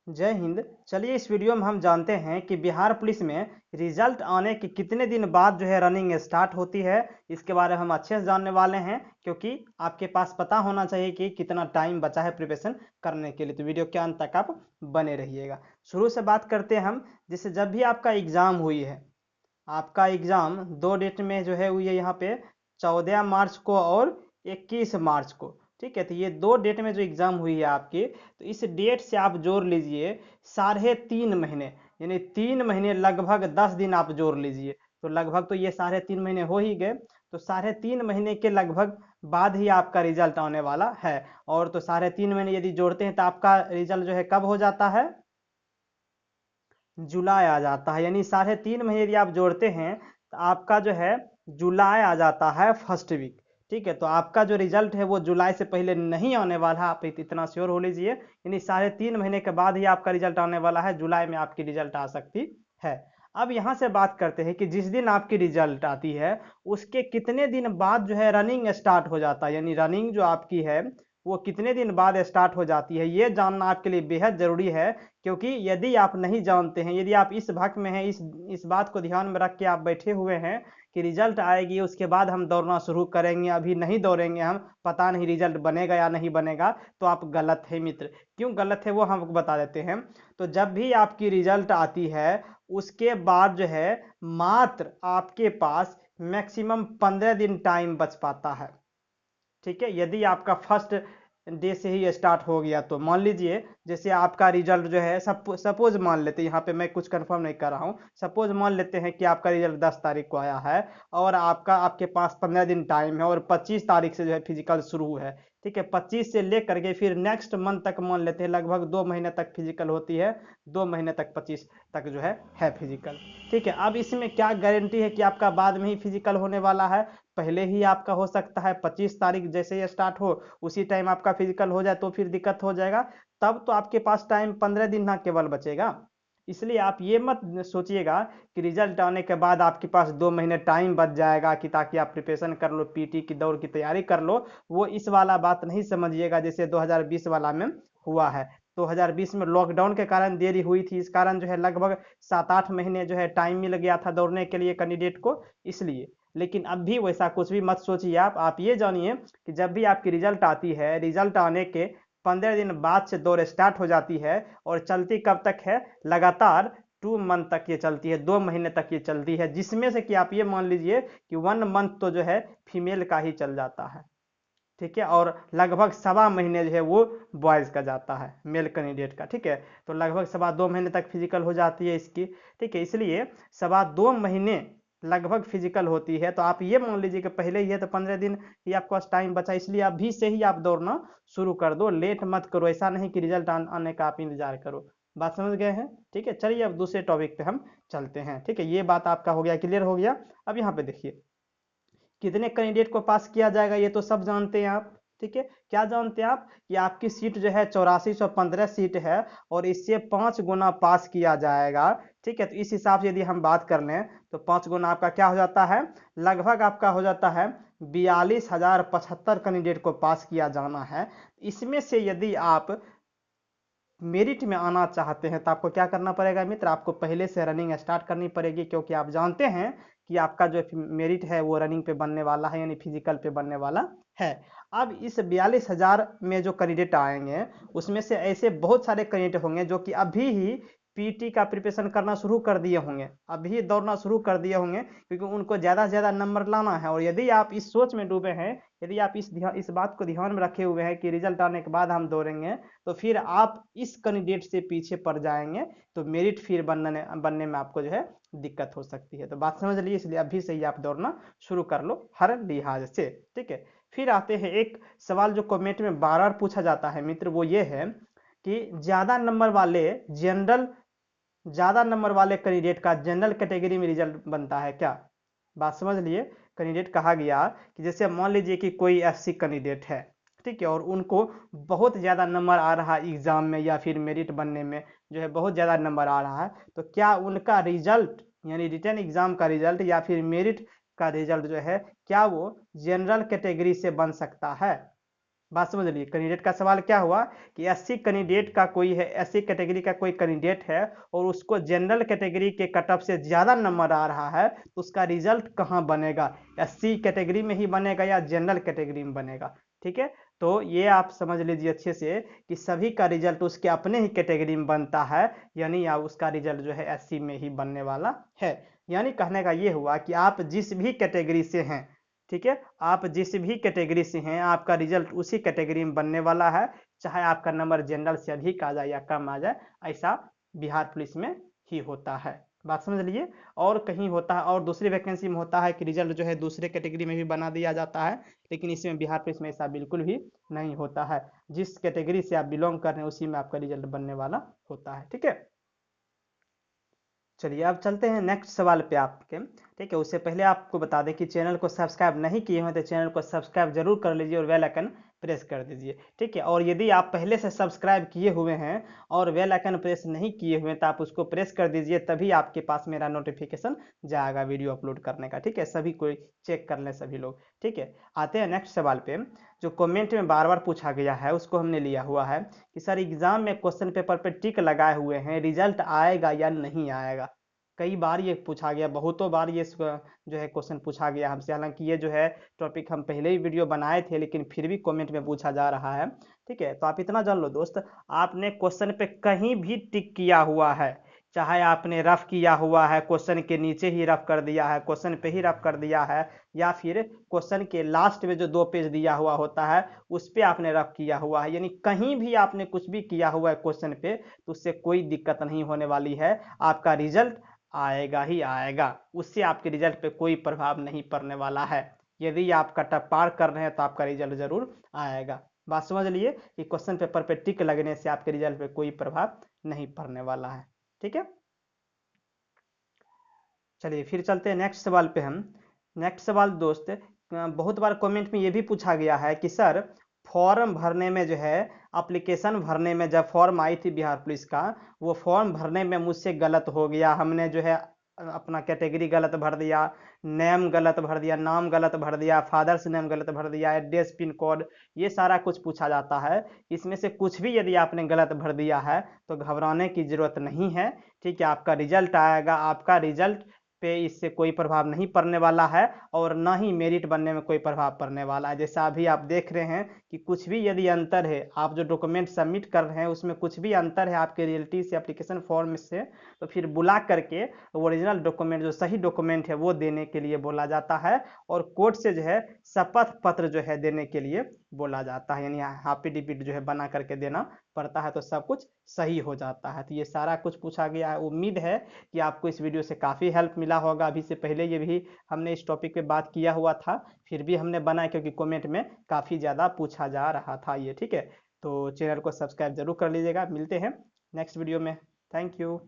जय हिंद। चलिए इस वीडियो में हम जानते हैं कि बिहार पुलिस में रिजल्ट आने के कितने दिन बाद जो है रनिंग स्टार्ट होती है। इसके बारे में हम अच्छे से जानने वाले हैं, क्योंकि आपके पास पता होना चाहिए कि कितना टाइम बचा है प्रिपरेशन करने के लिए। तो वीडियो के अंत तक आप बने रहिएगा। शुरू से बात करते हैं हम। जैसे जब भी आपका एग्ज़ाम हुई है, आपका एग्ज़ाम दो डेट में जो है हुई है यहाँ पे, 14 मार्च को और 21 मार्च को। ठीक है, तो ये दो डेट में जो एग्ज़ाम हुई है आपकी, तो इस डेट से आप जोड़ लीजिए 3.5 महीने, यानी 3 महीने लगभग 10 दिन आप जोड़ लीजिए। तो लगभग तो ये 3.5 महीने हो ही गए। तो 3.5 महीने के लगभग बाद ही आपका रिजल्ट आने वाला है। और तो 3.5 महीने यदि जोड़ते हैं तो आपका रिजल्ट जो है कब हो जाता है? जुलाई आ जाता है। यानी 3.5 महीने यदि आप जोड़ते हैं तो आपका जो है जुलाई आ जाता है फर्स्ट वीक। ठीक है, तो आपका जो रिजल्ट है वो जुलाई से पहले नहीं आने वाला है, आप इतना श्योर हो लीजिए। यानी 3.5 महीने के बाद ही आपका रिजल्ट आने वाला है, जुलाई में आपकी रिजल्ट आ सकती है। अब यहाँ से बात करते हैं कि जिस दिन आपकी रिजल्ट आती है उसके कितने दिन बाद जो है रनिंग स्टार्ट हो जाता है। यानी रनिंग जो आपकी है वो कितने दिन बाद स्टार्ट हो जाती है, ये जानना आपके लिए बेहद ज़रूरी है। क्योंकि यदि आप नहीं जानते हैं, यदि आप इस भक में हैं, इस बात को ध्यान में रख के आप बैठे हुए हैं कि रिजल्ट आएगी उसके बाद हम दौड़ना शुरू करेंगे, अभी नहीं दौड़ेंगे हम, पता नहीं रिजल्ट बनेगा या नहीं बनेगा, तो आप गलत है मित्र। क्यों गलत है वो हम बता देते हैं। तो जब भी आपकी रिजल्ट आती है उसके बाद जो है मात्र आपके पास मैक्सिमम 15 दिन टाइम बच पाता है। ठीक है, यदि आपका फर्स्ट डे से ही स्टार्ट हो गया तो मान लीजिए जैसे आपका रिजल्ट जो है सपोज मान लेते हैं, यहाँ पे मैं कुछ कंफर्म नहीं कर रहा हूँ, सपोज मान लेते हैं कि आपका रिजल्ट 10 तारीख को आया है और आपके पास 15 दिन टाइम है और 25 तारीख से जो है फिजिकल शुरू है। ठीक है, 25 से लेकर के फिर नेक्स्ट मंथ तक मान लेते हैं, लगभग 2 महीने तक फिजिकल होती है। 2 महीने तक 25 तक जो है फिजिकल। ठीक है, अब इसमें क्या गारंटी है कि आपका बाद में ही फिजिकल होने वाला है? पहले ही आपका हो सकता है 25 तारीख जैसे ही स्टार्ट हो उसी टाइम आपका फिजिकल हो जाए, तो फिर दिक्कत हो जाएगा। तब तो आपके पास टाइम 15 दिन ना केवल बचेगा। इसलिए आप ये मत सोचिएगा कि रिजल्ट आने के बाद आपके पास 2 महीने टाइम बच जाएगा कि ताकि आप प्रिपरेशन कर लो, पीटी की दौड़ की तैयारी कर लो। वो इस वाला बात नहीं समझिएगा जैसे 2020 वाला में हुआ है। 2020 में लॉकडाउन के कारण देरी हुई थी, इस कारण जो है लगभग 7-8 महीने जो है टाइम मिल गया था दौड़ने के लिए कैंडिडेट को, इसलिए। लेकिन अब भी वैसा कुछ भी मत सोचिए। आप ये जानिए कि जब भी आपकी रिजल्ट आती है, रिजल्ट आने के 15 दिन बाद से दौड़ स्टार्ट हो जाती है और चलती कब तक है? लगातार 2 मंथ तक ये चलती है, 2 महीने तक ये चलती है, जिसमें से कि आप ये मान लीजिए कि 1 मंथ तो जो है फीमेल का ही चल जाता है। ठीक है, और लगभग 1.25 महीने जो है वो बॉयज़ का जाता है, मेल कैंडिडेट का। ठीक है, तो लगभग 2.25 महीने तक फिजिकल हो जाती है इसकी। ठीक है, इसलिए 2.25 महीने लगभग फिजिकल होती है। तो आप ये मान लीजिए कि पहले ही है तो 15 दिन ही आपके पास टाइम बचा, इसलिए अभी से ही आप दौड़ना शुरू कर दो, लेट मत करो। ऐसा नहीं कि रिजल्ट आने का आप इंतजार करो। बात समझ गए हैं? ठीक है, चलिए अब दूसरे टॉपिक पे हम चलते हैं। ठीक है, ये बात आपका हो गया, क्लियर हो गया। अब यहाँ पे देखिए कितने कैंडिडेट को पास किया जाएगा ये तो सब जानते हैं आप। ठीक है, क्या जानते हैं आप कि आपकी सीट जो है 8415 सीट है और इससे 5 गुना पास किया जाएगा। ठीक है, तो इस हिसाब से यदि हम बात कर लें तो 5 गुना आपका क्या हो जाता है? लगभग आपका हो जाता है 42,075 कैंडिडेट को पास किया जाना है। इसमें से यदि आप मेरिट में आना चाहते हैं तो आपको क्या करना पड़ेगा मित्र? आपको पहले से रनिंग स्टार्ट करनी पड़ेगी, क्योंकि आप जानते हैं कि आपका जो मेरिट है वो रनिंग पे बनने वाला है, यानी फिजिकल पे बनने वाला है। अब इस 42,000 में जो कैंडिडेट आएंगे उसमें से ऐसे बहुत सारे कैंडिडेट होंगे जो कि अभी ही पीटी का प्रिपरेशन करना शुरू कर दिए होंगे, अभी दौड़ना शुरू कर दिए होंगे, क्योंकि उनको ज़्यादा से ज़्यादा नंबर लाना है। और यदि आप इस सोच में डूबे हैं, यदि आप इस बात को ध्यान में रखे हुए हैं कि रिजल्ट आने के बाद हम दौड़ेंगे, तो फिर आप इस कैंडिडेट से पीछे पड़ जाएंगे, तो मेरिट फिर बनने में आपको जो है दिक्कत हो सकती है। तो बात समझ लीजिए, इसलिए अभी से ही आप दौड़ना शुरू कर लो हर लिहाज से। ठीक है, फिर आते हैं एक सवाल जो कमेंट में बार बार पूछा जाता है मित्र, वो ये है कि ज़्यादा नंबर वाले कैंडिडेट का जनरल कैटेगरी में रिजल्ट बनता है क्या? बात समझ लिए। कैंडिडेट कहा गया कि जैसे मान लीजिए कि कोई एससी कैंडिडेट है, ठीक है, और उनको बहुत ज़्यादा नंबर आ रहा है एग्ज़ाम में या फिर मेरिट बनने में जो है बहुत ज़्यादा नंबर आ रहा है, तो क्या उनका रिजल्ट यानी रिटन एग्ज़ाम का रिजल्ट या फिर मेरिट का रिजल्ट जो है क्या वो जनरल कैटेगरी से बन सकता है? बात समझ लीजिए, कैंडिडेट का सवाल क्या हुआ कि एससी कैंडिडेट का कोई है, एससी कैटेगरी का कोई कैंडिडेट है और उसको जनरल कैटेगरी के कट ऑफ से ज़्यादा नंबर आ रहा है, तो उसका रिजल्ट कहाँ बनेगा, एससी कैटेगरी में ही बनेगा या जनरल कैटेगरी में बनेगा। ठीक है, तो ये आप समझ लीजिए अच्छे से कि सभी का रिजल्ट उसके अपने ही कैटेगरी में बनता है, यानी उसका रिजल्ट जो है एससी में ही बनने वाला है। यानी कहने का ये हुआ कि आप जिस भी कैटेगरी से हैं, ठीक है, आप जिस भी कैटेगरी से हैं आपका रिजल्ट उसी कैटेगरी में बनने वाला है, चाहे आपका नंबर जनरल से अधिक आ जाए या कम आ जाए, ऐसा बिहार पुलिस में ही होता है। बात समझ लीजिए। और कहीं होता है और दूसरी वैकेंसी में होता है कि रिजल्ट जो है दूसरे कैटेगरी में भी बना दिया जाता है, लेकिन इसमें बिहार पुलिस में ऐसा बिल्कुल भी नहीं होता है। जिस कैटेगरी से आप बिलोंग कर रहे हैं उसी में आपका रिजल्ट बनने वाला होता है। ठीक है, चलिए अब चलते हैं नेक्स्ट सवाल पे आपके। ठीक है, उससे पहले आपको बता दें कि चैनल को सब्सक्राइब नहीं किए हैं तो चैनल को सब्सक्राइब जरूर कर लीजिए और बेल आइकन प्रेस कर दीजिए। ठीक है, और यदि आप पहले से सब्सक्राइब किए हुए हैं और बेल आइकन प्रेस नहीं किए हुए हैं तो आप उसको प्रेस कर दीजिए, तभी आपके पास मेरा नोटिफिकेशन जाएगा वीडियो अपलोड करने का। ठीक है, सभी कोई चेक कर लें सभी लोग। ठीक है, आते हैं नेक्स्ट सवाल पे। जो कमेंट में बार बार पूछा गया है उसको हमने लिया हुआ है कि सर एग्जाम में क्वेश्चन पेपर पे टिक लगाए हुए हैं, रिजल्ट आएगा या नहीं आएगा। कई बार ये पूछा गया, बहुतों बार ये जो है क्वेश्चन पूछा गया हमसे, हालांकि ये जो है टॉपिक हम पहले ही वीडियो बनाए थे लेकिन फिर भी कमेंट में पूछा जा रहा है। ठीक है, तो आप इतना जान लो दोस्त, आपने क्वेश्चन पे कहीं भी टिक किया हुआ है, चाहे आपने रफ किया हुआ है, क्वेश्चन के नीचे ही रफ कर दिया है, क्वेश्चन पे ही रफ कर दिया है, या फिर क्वेश्चन के लास्ट में जो 2 पेज दिया हुआ होता है उस पर आपने रफ किया हुआ है, यानी कहीं भी आपने कुछ भी किया हुआ है क्वेश्चन पे, तो उससे कोई दिक्कत नहीं होने वाली है। आपका रिजल्ट आएगा ही आएगा, उससे आपके रिजल्ट पे कोई प्रभाव नहीं पड़ने वाला है। यदि आप कट ऑफ पार कर रहे हैं तो आपका रिजल्ट जरूर आएगा। बात समझ लिए कि क्वेश्चन पेपर पे टिक लगने से आपके रिजल्ट पे कोई प्रभाव नहीं पड़ने वाला है। ठीक है, चलिए फिर चलते हैं नेक्स्ट सवाल पे हम। नेक्स्ट सवाल दोस्त, बहुत बार कमेंट में ये भी पूछा गया है कि सर फॉर्म भरने में जो है, एप्लीकेशन भरने में जब फॉर्म आई थी बिहार पुलिस का, वो फॉर्म भरने में मुझसे गलत हो गया, हमने जो है अपना कैटेगरी गलत भर दिया, नेम गलत भर दिया, नाम गलत भर दिया, फादर्स नेम गलत भर दिया, एड्रेस पिन कोड, ये सारा कुछ पूछा जाता है। इसमें से कुछ भी यदि आपने गलत भर दिया है तो घबराने की ज़रूरत नहीं है। ठीक है, आपका रिजल्ट आएगा, आपका रिजल्ट पे इससे कोई प्रभाव नहीं पड़ने वाला है और ना ही मेरिट बनने में कोई प्रभाव पड़ने वाला है। जैसा अभी आप देख रहे हैं कि कुछ भी यदि अंतर है, आप जो डॉक्यूमेंट सबमिट कर रहे हैं उसमें कुछ भी अंतर है आपके रियलिटी से, एप्लीकेशन फॉर्म से, तो फिर बुला करके ओरिजिनल डॉक्यूमेंट, जो सही डॉक्यूमेंट है वो देने के लिए बोला जाता है और कोर्ट से जो है शपथ पत्र जो है देने के लिए बोला जाता है, यानी एफिडेविट जो है बना करके देना पड़ता है, तो सब कुछ सही हो जाता है। तो ये सारा कुछ पूछा गया है। उम्मीद है कि आपको इस वीडियो से काफ़ी हेल्प मिला होगा। अभी से पहले ये भी हमने इस टॉपिक पे बात किया हुआ था, फिर भी हमने बनाया क्योंकि कमेंट में काफ़ी ज़्यादा पूछा जा रहा था ये। ठीक है, तो चैनल को सब्सक्राइब जरूर कर लीजिएगा। मिलते हैं नेक्स्ट वीडियो में। Thank you.